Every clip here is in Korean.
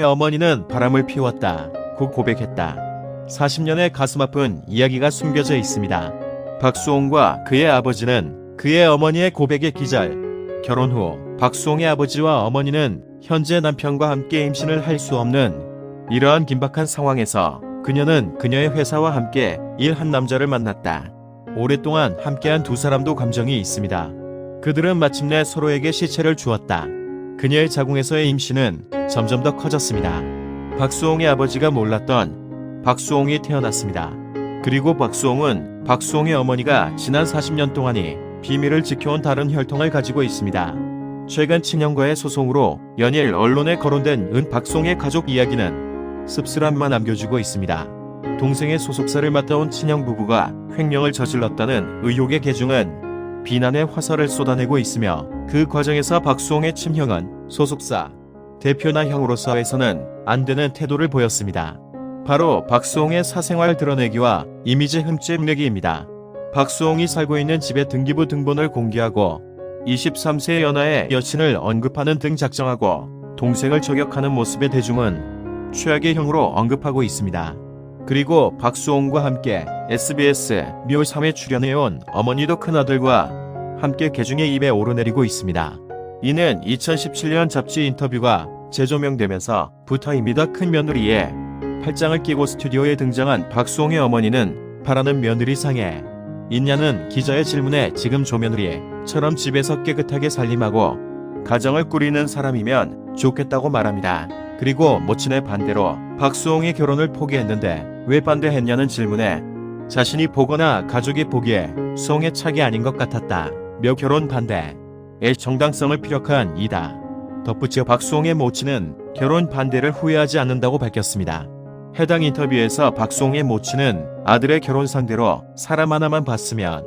어머니는 바람을 피웠다 고 고백했다. 40년의 가슴 아픈 이야기가 숨겨져 있습니다. 박수홍과 그의 아버지는 그의 어머니의 고백에 기절. 결혼 후 박수홍의 아버지와 어머니는 현재 남편과 함께 임신을 할 수 없는 이러한 긴박한 상황에서 그녀는 그녀의 회사와 함께 일한 남자를 만났다. 오랫동안 함께한 두 사람도 감정이 있습니다. 그들은 마침내 서로에게 시체를 주었다. 그녀의 자궁에서의 임신은 점점 더 커졌습니다. 박수홍의 아버지가 몰랐던 박수홍이 태어났습니다. 그리고 박수홍은 박수홍의 어머니가 지난 40년 동안이 비밀을 지켜온 다른 혈통을 가지고 있습니다. 최근 친형과의 소송으로 연일 언론에 거론된 박수홍의 가족 이야기는 씁쓸함만 남겨주고 있습니다. 동생의 소속사를 맡아온 친형 부부가 횡령을 저질렀다는 의혹의 계중은 비난의 화살을 쏟아내고 있으며 그 과정에서 박수홍의 친형은 소속사 대표나 형으로서에서는 안 되는 태도를 보였습니다. 바로 박수홍의 사생활 드러내기와 이미지 흠집 내기입니다. 박수홍이 살고 있는 집의 등기부 등본을 공개하고 23세 연하의 여친을 언급하는 등 작정하고 동생을 저격하는 모습의 대중은 최악의 형으로 언급하고 있습니다. 그리고 박수홍과 함께 SBS 묘3에 출연해온 어머니도 큰아들과 함께 개중의 입에 오르내리고 있습니다. 이는 2017년 잡지 인터뷰가 재조명되면서 부타입니다. 큰 며느리에 팔짱을 끼고 스튜디오에 등장한 박수홍의 어머니는 바라는 며느리상에 있냐는 기자의 질문에 지금 조며느리처럼 집에서 깨끗하게 살림하고 가정을 꾸리는 사람이면 좋겠다고 말합니다. 그리고 모친의 반대로 박수홍이 결혼을 포기했는데 왜 반대했냐는 질문에 자신이 보거나 가족이 보기에 수홍의 착이 아닌 것 같았다. 며 결혼 반대의 정당성을 피력한 이다. 덧붙여 박수홍의 모친은 결혼 반대를 후회하지 않는다고 밝혔습니다. 해당 인터뷰에서 박수홍의 모친은 아들의 결혼 상대로 사람 하나만 봤으면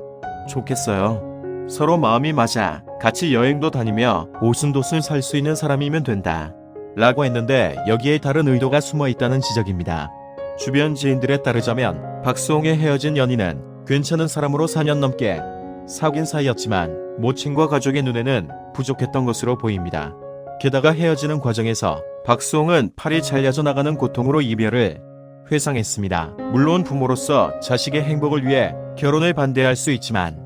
좋겠어요. 서로 마음이 맞아 같이 여행도 다니며 오순도순 살 수 있는 사람이면 된다. 라고 했는데 여기에 다른 의도가 숨어 있다는 지적입니다. 주변 지인들에 따르자면 박수홍의 헤어진 연인은 괜찮은 사람으로 4년 넘게 사귄 사이였지만 모친과 가족의 눈에는 부족했던 것으로 보입니다. 게다가 헤어지는 과정에서 박수홍은 팔이 잘려져 나가는 고통으로 이별을 회상했습니다. 물론 부모로서 자식의 행복을 위해 결혼을 반대할 수 있지만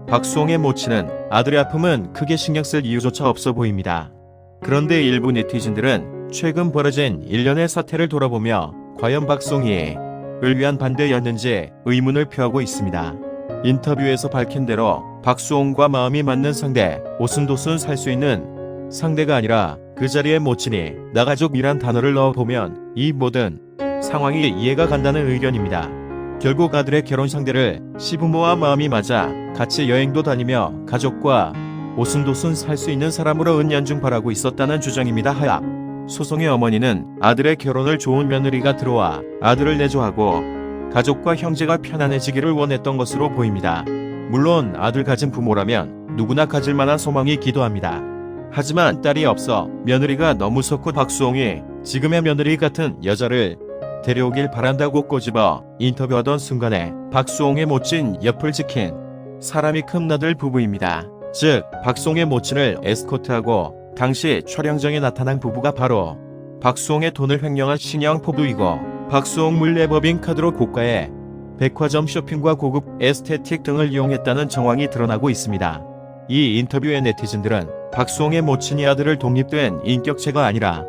박수홍의 모친은 아들의 아픔은 크게 신경 쓸 이유조차 없어 보입니다. 그런데 일부 네티즌들은 최근 벌어진 일련의 사태를 돌아보며 과연 박수홍이 을 위한 반대였는지 의문을 표하고 있습니다. 인터뷰에서 밝힌 대로 박수홍과 마음이 맞는 상대, 오순도순 살 수 있는 상대가 아니라 그 자리에 모친이 나가족이란 단어를 넣어보면 이 모든 상황이 이해가 간다는 의견입니다. 결국 아들의 결혼 상대를 시부모와 마음이 맞아 같이 여행도 다니며 가족과 오순도순 살 수 있는 사람으로 은연중 바라고 있었다는 주장입니다. 하약 소송의 어머니는 아들의 결혼을 좋은 며느리가 들어와 아들을 내조하고 가족과 형제가 편안해지기를 원했던 것으로 보입니다. 물론 아들 가진 부모라면 누구나 가질 만한 소망이 기도합니다. 하지만 딸이 없어 며느리가 너무 좋고 박수홍이 지금의 며느리 같은 여자를 데려오길 바란다고 꼬집어 인터뷰하던 순간에 박수홍의 모친 옆을 지킨 사람이 큰아들 부부입니다. 즉 박수홍의 모친을 에스코트하고 당시 촬영장에 나타난 부부가 바로 박수홍의 돈을 횡령한 신형 포부이고 박수홍 물레법인 카드로 고가의 백화점 쇼핑과 고급 에스테틱 등을 이용했다는 정황이 드러나고 있습니다. 이 인터뷰의 네티즌들은 박수홍의 모친이 아들을 독립된 인격체가 아니라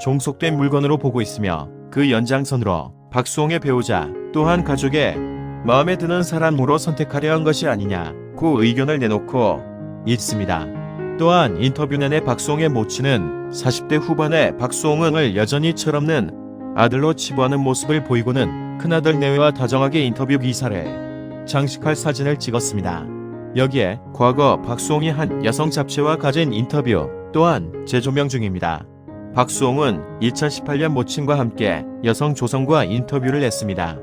종속된 물건으로 보고 있으며 그 연장선으로 박수홍의 배우자 또한 가족의 마음에 드는 사람으로 선택하려 한 것이 아니냐고 의견을 내놓고 있습니다. 또한 인터뷰 내내 박수홍의 모친은 40대 후반의 박수홍을 여전히 철없는 아들로 치부하는 모습을 보이고는 큰아들 내외와 다정하게 인터뷰 기사를 장식할 사진을 찍었습니다. 여기에 과거 박수홍이 한 여성 잡지와 가진 인터뷰 또한 재조명 중입니다. 박수홍은 2018년 모친과 함께 여성조선과 인터뷰를 했습니다.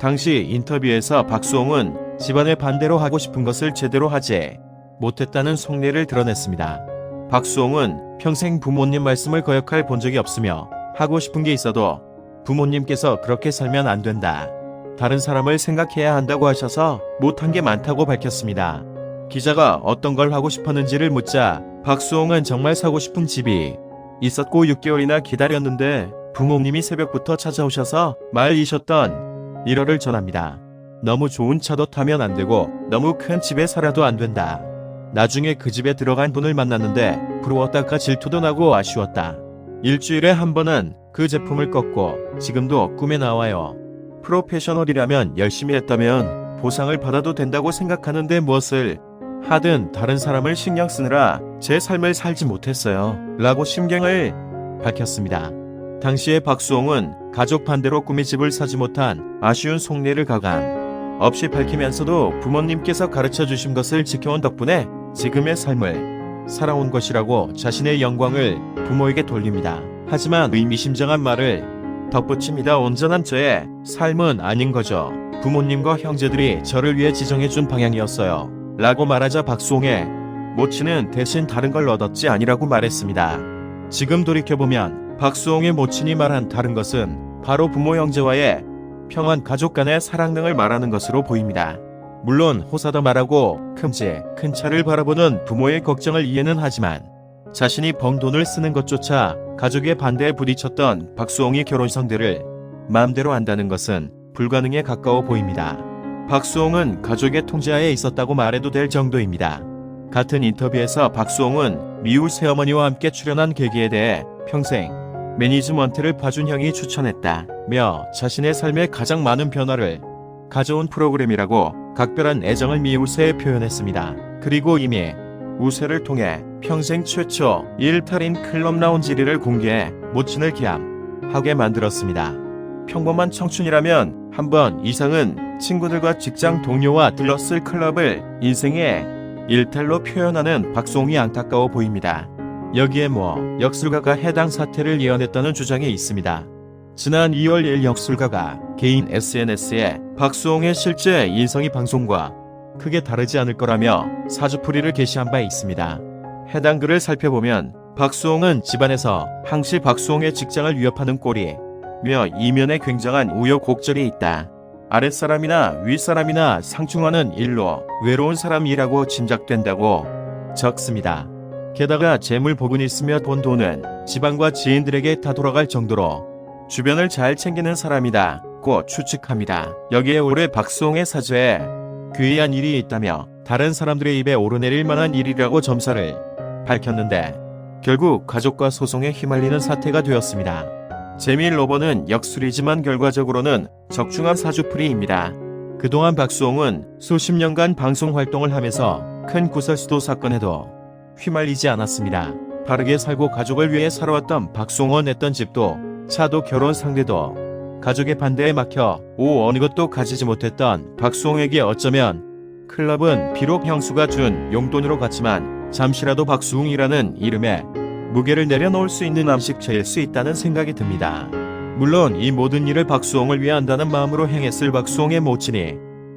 당시 인터뷰에서 박수홍은 집안의 반대로 하고 싶은 것을 제대로 하지 못했다는 속내를 드러냈습니다. 박수홍은 평생 부모님 말씀을 거역할 본 적이 없으며 하고 싶은 게 있어도 부모님께서 그렇게 살면 안 된다. 다른 사람을 생각해야 한다고 하셔서 못한 게 많다고 밝혔습니다. 기자가 어떤 걸 하고 싶었는지를 묻자 박수홍은 정말 사고 싶은 집이 있었고 6개월이나 기다렸는데 부모님이 새벽부터 찾아오셔서 말리셨던 일화를 전합니다. 너무 좋은 차도 타면 안 되고 너무 큰 집에 살아도 안 된다. 나중에 그 집에 들어간 분을 만났는데 부러웠다가 질투도 나고 아쉬웠다. 일주일에 한 번은 그 제품을 꺾고 지금도 꿈에 나와요. 프로페셔널이라면 열심히 했다면 보상을 받아도 된다고 생각하는데 무엇을 하든 다른 사람을 신경 쓰느라 제 삶을 살지 못했어요. 라고 심경을 밝혔습니다. 당시에 박수홍은 가족 반대로 꿈의 집을 사지 못한 아쉬운 속내를 가감 없이 밝히면서도 부모님께서 가르쳐 주신 것을 지켜온 덕분에 지금의 삶을 살아온 것이라고 자신의 영광을 부모에게 돌립니다. 하지만 의미심장한 말을 덧붙입니다. 온전한 저의 삶은 아닌 거죠. 부모님과 형제들이 저를 위해 지정해준 방향이었어요. 라고 말하자 박수홍의 모친은 대신 다른 걸 얻었지 아니라고 말했습니다. 지금 돌이켜보면 박수홍의 모친이 말한 다른 것은 바로 부모 형제와의 평안 가족 간의 사랑 등을 말하는 것으로 보입니다. 물론 호사다 말하고 큼지 큰 차를 바라보는 부모의 걱정을 이해는 하지만 자신이 번 돈을 쓰는 것조차 가족의 반대에 부딪혔던 박수홍이 결혼 상대를 마음대로 한다는 것은 불가능에 가까워 보입니다. 박수홍은 가족의 통제하에 있었다고 말해도 될 정도입니다. 같은 인터뷰에서 박수홍은 미우 새어머니와 함께 출연한 계기에 대해 평생 매니지먼트를 봐준 형이 추천했다며 자신의 삶에 가장 많은 변화를 가져온 프로그램이라고 각별한 애정을 미우새에 표현했습니다. 그리고 이미 우새를 통해 평생 최초 1탈인 클럽 라운지 1위를 공개해 모친을 기함하게 만들었습니다. 평범한 청춘이라면 한 번 이상은 친구들과 직장 동료와 들렀을 클럽을 인생의 일탈로 표현하는 박수홍이 안타까워 보입니다. 여기에 역술가가 해당 사태를 예언했다는 주장이 있습니다. 지난 2월 1일 역술가가 개인 SNS에 박수홍의 실제 인성이 방송과 크게 다르지 않을 거라며 사주풀이를 게시한 바 있습니다. 해당 글을 살펴보면 박수홍은 집안에서 항시 박수홍의 직장을 위협하는 꼴이며 이면에 굉장한 우여곡절이 있다. 아랫사람이나 윗사람이나 상충하는 일로 외로운 사람이라고 짐작된다고 적습니다. 게다가 재물 복은 있으며 본 돈은 지방과 지인들에게 다 돌아갈 정도로 주변을 잘 챙기는 사람이다고 추측합니다. 여기에 올해 박수홍의 사주에 괴이한 일이 있다며 다른 사람들의 입에 오르내릴 만한 일이라고 점사를 밝혔는데 결국 가족과 소송에 휘말리는 사태가 되었습니다. 재미일 로버는 역술이지만 결과적으로는 적중한 사주풀이입니다. 그동안 박수홍은 수십 년간 방송 활동을 하면서 큰 구설수도 사건에도 휘말리지 않았습니다. 바르게 살고 가족을 위해 살아왔던 박수홍은 냈던 집도 차도 결혼 상대도 가족의 반대에 막혀 어느 것도 가지지 못했던 박수홍에게 어쩌면 클럽은 비록 형수가 준 용돈으로 갔지만 잠시라도 박수홍이라는 이름에 무게를 내려놓을 수 있는 암식처일 수 있다는 생각이 듭니다. 물론 이 모든 일을 박수홍을 위해 한다는 마음으로 행했을 박수홍의 모친이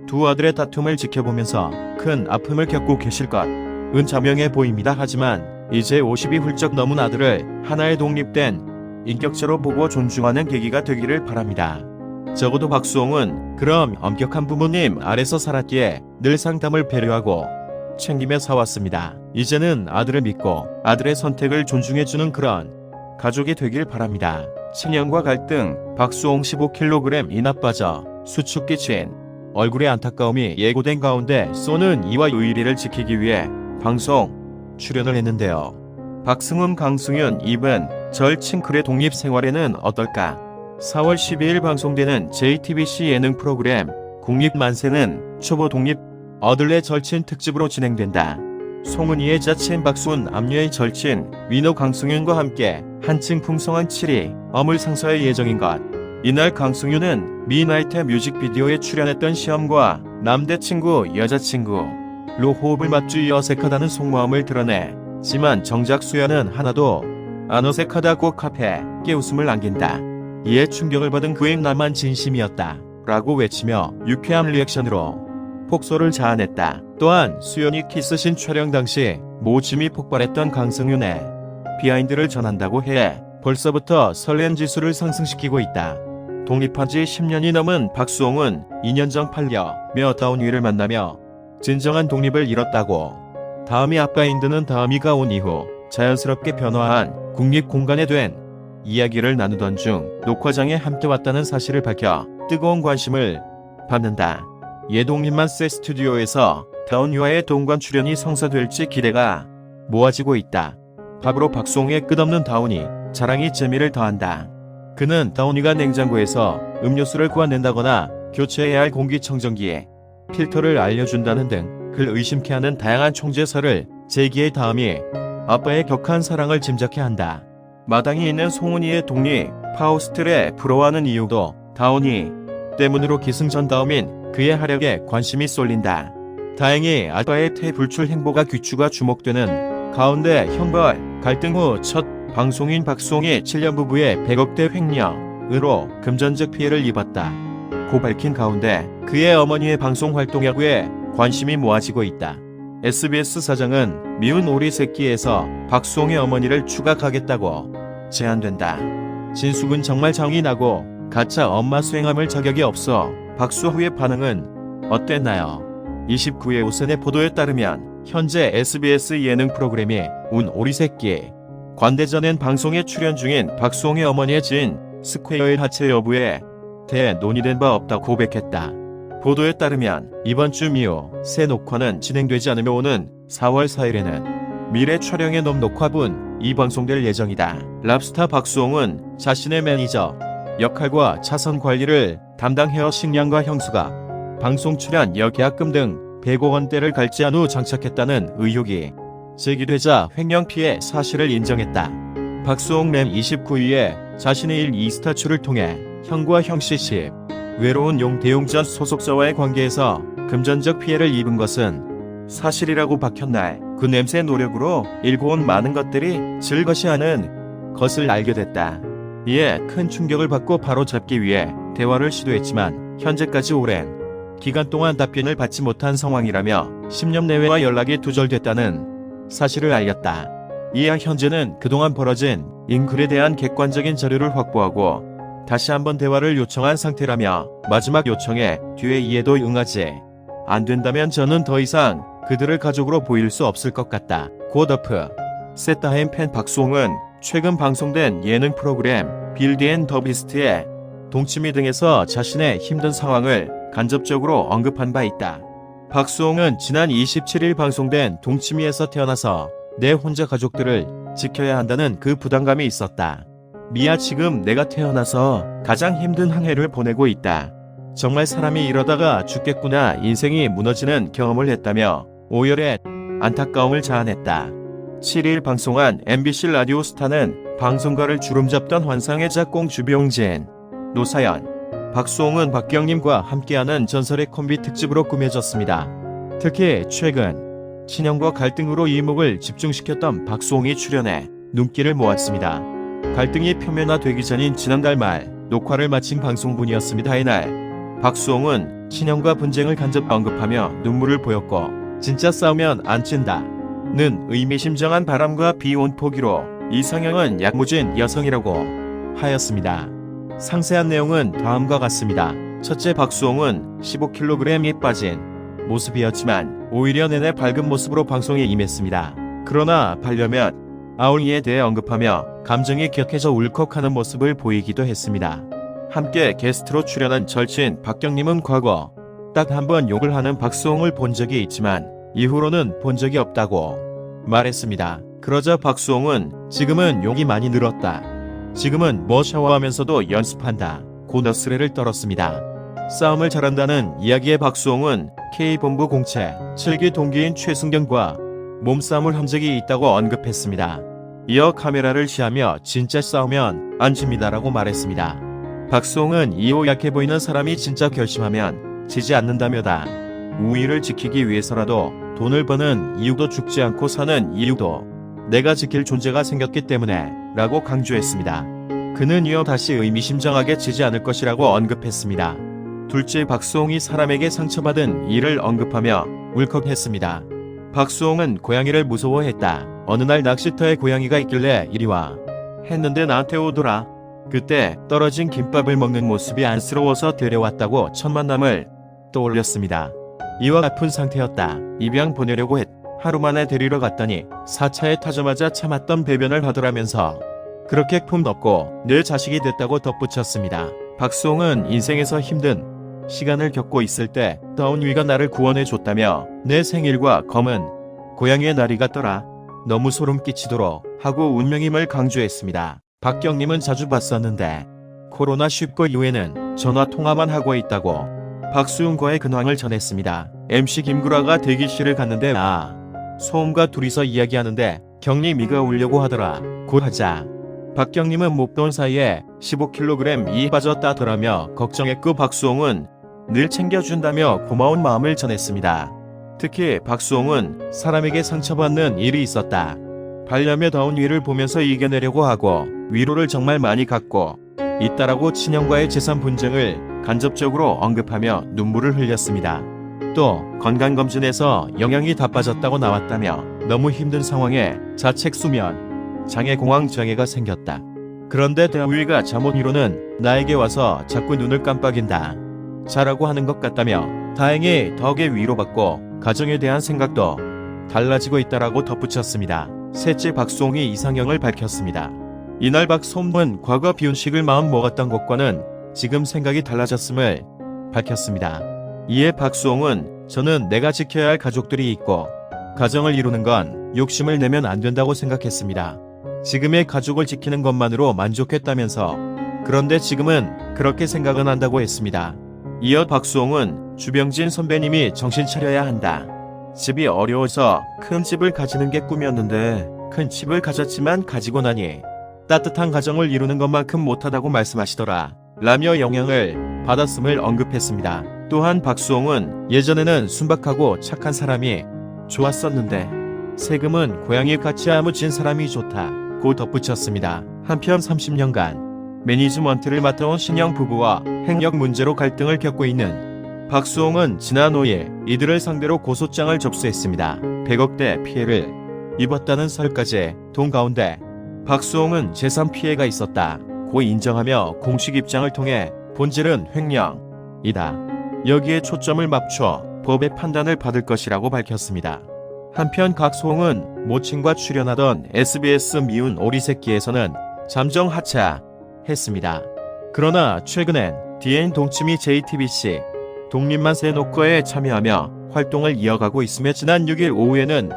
두 아들의 다툼을 지켜보면서 큰 아픔을 겪고 계실 것은 자명해 보입니다. 하지만 이제 50이 훌쩍 넘은 아들을 하나의 독립된 인격체로 보고 존중하는 계기가 되기를 바랍니다. 적어도 박수홍은 그럼 엄격한 부모님 아래서 살았기에 늘 상담을 배려하고 챙기며 사왔습니다. 이제는 아들을 믿고 아들의 선택을 존중해주는 그런 가족이 되길 바랍니다. 친형과 갈등, 박수홍 15kg 이나 빠져 수축기 친 얼굴의 안타까움이 예고된 가운데 쏘는 이와 유일이를 지키기 위해 방송 출연을 했는데요. 박승훈, 강승윤, 입은 절친클의 독립생활에는 어떨까? 4월 12일 방송되는 JTBC 예능 프로그램 국립만세는 초보 독립 어들의 절친 특집으로 진행된다. 송은이의 자친 박수훈, 압류의 절친 위너 강승윤과 함께 한층 풍성한 7위 어물상서의 예정인 것. 이날 강승윤은 미나이트 뮤직비디오에 출연했던 시험과 남대친구, 여자친구로 호흡을 맞추어 어색하다는 속마음을 드러내지만 정작 수연은 하나도 안 어색하다고 카페에 깨웃음을 남긴다. 이에 충격을 받은 그의 나만 진심이었다 라고 외치며 유쾌한 리액션으로 폭소를 자아냈다. 또한 수연이 키스신 촬영 당시 모침이 폭발했던 강승윤의 비하인드를 전한다고 해 벌써부터 설렘 지수를 상승시키고 있다. 독립한 지 10년이 넘은 박수홍은 2년 전 팔려며 다운위를 만나며 진정한 독립을 이뤘다고. 다음이 아빠인 드는 다음이가 온 이후 자연스럽게 변화한 국립공간에 된 이야기를 나누던 중 녹화장에 함께 왔다는 사실을 밝혀 뜨거운 관심을 받는다. 예동님만세 스튜디오에서 다운유아의 동관 출연이 성사될지 기대가 모아지고 있다. 밥으로 박수홍의 끝없는 다운이 자랑이 재미를 더한다. 그는 다운이가 냉장고에서 음료수를 구워낸다거나 교체해야 할 공기청정기에 필터를 알려준다는 등 그를 의심케 하는 다양한 총재설을 제기해 다음이 아빠의 격한 사랑을 짐작케 한다. 마당이 있는 송은이의 독립 파우스트를 부러워하는 이유도 다운이 때문으로 기승전다움인 그의 활약에 관심이 쏠린다. 다행히 아빠의 퇴불출 행보가 귀추가 주목되는 가운데 형과 갈등 후 첫 방송인 박수홍이 7년 부부의 100억대 횡령으로 금전적 피해를 입었다. 고 밝힌 가운데 그의 어머니의 방송 활동 여부에 관심이 모아지고 있다. SBS 사장은 미운 오리 새끼에서 박수홍의 어머니를 추가하겠다고 제안된다. 진숙은 정말 정이 나고 가짜 엄마 수행함을 자격이 없어 박수호의 반응은 어땠나요? 29일 오선의 보도에 따르면 현재 SBS 예능 프로그램이 운 오리 새끼 관대전엔 방송에 출연 중인 박수홍의 어머니의 지인 스퀘어의 하체 여부에 대해 논의된 바 없다고 고백했다. 보도에 따르면 이번 주 미호 새 녹화는 진행되지 않으며 오는 4월 4일에는 미래 촬영의 놈 녹화분이 방송될 예정이다. 랍스타 박수홍은 자신의 매니저 역할과 차선 관리를 담당해어 식량과 형수가 방송 출연 여계약금 등 100억 원대를 갈취한 후 장착했다는 의혹이 제기되자 횡령 피해 사실을 인정했다. 박수홍 램 29일에 자신의 일 이스타출을 통해 형과 형씨 집 외로운 용 대용전 소속사와의 관계에서 금전적 피해를 입은 것은 사실이라고 밝힌 날 그 냄새 노력으로 일궈온 많은 것들이 즐것이 하는 것을 알게 됐다. 이에 큰 충격을 받고 바로 잡기 위해 대화를 시도했지만 현재까지 오랜 기간 동안 답변을 받지 못한 상황이라며 10년 내외와 연락이 두절됐다는 사실을 알렸다. 이에 현재는 그동안 벌어진 인글에 대한 객관적인 자료를 확보하고 다시 한번 대화를 요청한 상태라며 마지막 요청에 뒤에 이해도 응하지 안 된다면 저는 더 이상 그들을 가족으로 보일 수 없을 것 같다. 고더프 세타햄 팬 박수홍은 최근 방송된 예능 프로그램 빌드 앤 더 비스트의 동치미 등에서 자신의 힘든 상황을 간접적으로 언급한 바 있다. 박수홍은 지난 27일 방송된 동치미에서 태어나서 내 혼자 가족들을 지켜야 한다는 그 부담감이 있었다. 미야 지금 내가 태어나서 가장 힘든 한 해를 보내고 있다. 정말 사람이 이러다가 죽겠구나 인생이 무너지는 경험을 했다며 오열의 안타까움을 자아냈다. 7일 방송한 MBC 라디오 스타는 방송가를 주름잡던 환상의 짝꿍 주병진, 노사연, 박수홍은 박경림과 함께하는 전설의 콤비 특집으로 꾸며졌습니다. 특히 최근 친형과 갈등으로 이목을 집중시켰던 박수홍이 출연해 눈길을 모았습니다. 갈등이 표면화되기 전인 지난달 말 녹화를 마친 방송분이었습니다. 이날 박수홍은 친형과 분쟁을 간접 언급하며 눈물을 보였고 진짜 싸우면 안 친다 는 의미심장한 바람과 비온 포기로 이상형은 약무진 여성이라고 하였습니다. 상세한 내용은 다음과 같습니다. 첫째, 박수홍은 15kg이 빠진 모습이었지만 오히려 내내 밝은 모습으로 방송에 임했습니다. 그러나 반려면 아울이에 대해 언급하며 감정이 격해져 울컥하는 모습을 보이기도 했습니다. 함께 게스트로 출연한 절친 박경림은 과거 딱 한 번 욕을 하는 박수홍을 본 적이 있지만 이후로는 본 적이 없다고 말했습니다. 그러자 박수홍은 지금은 욕이 많이 늘었다. 지금은 뭐 샤워하면서도 연습한다. 고 너스레를 떨었습니다. 싸움을 잘한다는 이야기의 박수홍은 K본부 공채 7기 동기인 최승경과 몸싸움을 한 적이 있다고 언급했습니다. 이어 카메라를 시하며 진짜 싸우면 안 집니다라고 말했습니다. 박수홍은 이후 약해 보이는 사람이 진짜 결심하면 지지 않는다며다. 우위를 지키기 위해서라도 돈을 버는 이유도 죽지 않고 사는 이유도 내가 지킬 존재가 생겼기 때문에 라고 강조했습니다. 그는 이어 다시 의미심장하게 지지 않을 것이라고 언급했습니다. 둘째, 박수홍이 사람에게 상처받은 일을 언급하며 울컥했습니다. 박수홍은 고양이를 무서워했다. 어느 날 낚시터에 고양이가 있길래 이리 와 했는데 나한테 오더라. 그때 떨어진 김밥을 먹는 모습이 안쓰러워서 데려왔다고 첫 만남을 떠올렸습니다. 이와 아픈 상태였다. 입양 보내려고 하루 만에 데리러 갔더니 4차에 타자마자 참았던 배변을 하더라면서 그렇게 품 덮고 내 자식이 됐다고 덧붙였습니다. 박수홍은 인생에서 힘든 시간을 겪고 있을 때 다운위가 나를 구원해 줬다며 내 생일과 검은 고양이의 날이 같더라. 너무 소름 끼치도록 하고 운명임을 강조했습니다. 박경님은 자주 봤었는데 코로나19 이후에는 전화 통화만 하고 있다고 박수홍과의 근황을 전했습니다. MC 김구라가 대기실을 갔는데 소음과 둘이서 이야기하는데 경림이가 오려고 하더라. 곧 하자. 박경님은 몹돈 사이에 15kg 빠졌다더라며 걱정했고 박수홍은 늘 챙겨준다며 고마운 마음을 전했습니다. 특히 박수홍은 사람에게 상처받는 일이 있었다. 반려묘 다운위를 보면서 이겨내려고 하고 위로를 정말 많이 갖고 있다라고 친형과의 재산 분쟁을 간접적으로 언급하며 눈물을 흘렸습니다. 또 건강검진에서 영양이 다 빠졌다고 나왔다며 너무 힘든 상황에 자책 수면 장애 공황 장애가 생겼다. 그런데 다운위가 잠옷 위로는 나에게 와서 자꾸 눈을 깜빡인다. 잘하고 하는 것 같다며 다행히 덕에 위로받고 가정에 대한 생각도 달라지고 있다라고 덧붙였습니다. 셋째 박수홍이 이상형을 밝혔습니다. 이날 박수홍은 과거 비운식을 마음 먹었던 것과는 지금 생각이 달라졌음을 밝혔습니다. 이에 박수홍은 저는 내가 지켜야 할 가족들이 있고 가정을 이루는 건 욕심을 내면 안 된다고 생각했습니다. 지금의 가족을 지키는 것만으로 만족했다면서 그런데 지금은 그렇게 생각은 한다고 했습니다. 이어 박수홍은 주병진 선배님이 정신 차려야 한다. 집이 어려워서 큰 집을 가지는 게 꿈이었는데 큰 집을 가졌지만 가지고 나니 따뜻한 가정을 이루는 것만큼 못하다고 말씀하시더라. 라며 영향을 받았음을 언급했습니다. 또한 박수홍은 예전에는 순박하고 착한 사람이 좋았었는데 세금은 고양이 같이 야무진 사람이 좋다고 덧붙였습니다. 한편 30년간 매니지먼트를 맡아온 신영 부부와 행력 문제로 갈등을 겪고 있는 박수홍은 지난 5일 이들을 상대로 고소장을 접수했습니다. 100억대 피해를 입었다는 설까지 돈 가운데 박수홍은 재산 피해가 있었다고 인정하며 공식 입장을 통해 본질은 횡령이다. 여기에 초점을 맞춰 법의 판단을 받을 것이라고 밝혔습니다. 한편 각수홍은 모친과 출연하던 SBS 미운 오리새끼에서는 잠정 하차했습니다. 그러나 최근엔 DN 동치미 JTBC 독립만세 녹화에 참여하며 활동을 이어가고 있으며 지난 6일 오후에는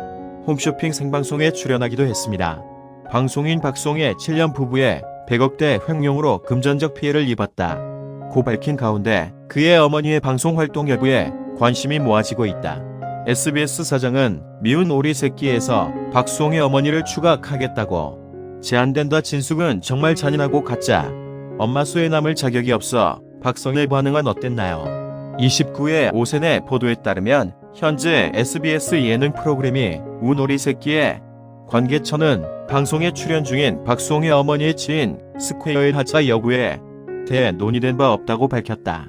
홈쇼핑 생방송에 출연하기도 했습니다. 방송인 박수홍의 7년 부부의 100억대 횡령으로 금전적 피해를 입었다고 밝힌 가운데 그의 어머니의 방송 활동 여부에 관심이 모아지고 있다. SBS 사장은 미운 오리 새끼에서 박수홍의 어머니를 추각하겠다고 제안된다. 진숙은 정말 잔인하고 가짜 엄마 수에 남을 자격이 없어 박성의 반응은 어땠나요? 29회 오센의 보도에 따르면 현재 SBS 예능 프로그램이 운 오리 새끼의 관계처는 방송에 출연 중인 박수홍의 어머니의 지인 스퀘어의 하차 여부에 대해 논의된 바 없다고 밝혔다.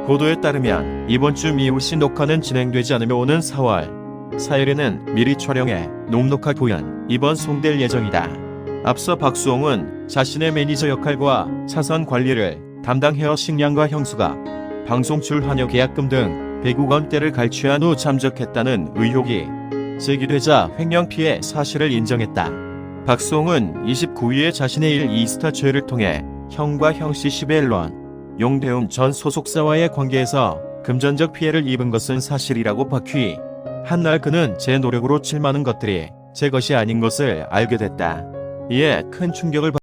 보도에 따르면 이번 주 미우씨 녹화는 진행되지 않으며 오는 4월 4일에는 미리 촬영해 녹록화 보연 이번 송될 예정이다. 앞서 박수홍은 자신의 매니저 역할과 차선 관리를 담당해어 식량과 형수가 방송 출연료 계약금 등 100억 원대를 갈취한 후 잠적했다는 의혹이 제기되자 횡령 피해 사실을 인정했다. 박수홍은 29일에 자신의 일 이스타초회를 통해 형과 형씨 11원 용대웅 전 소속사와의 관계에서 금전적 피해를 입은 것은 사실이라고 밝히 한날 그는 제 노력으로 칠 많은 것들이 제 것이 아닌 것을 알게 됐다. 이에 큰 충격을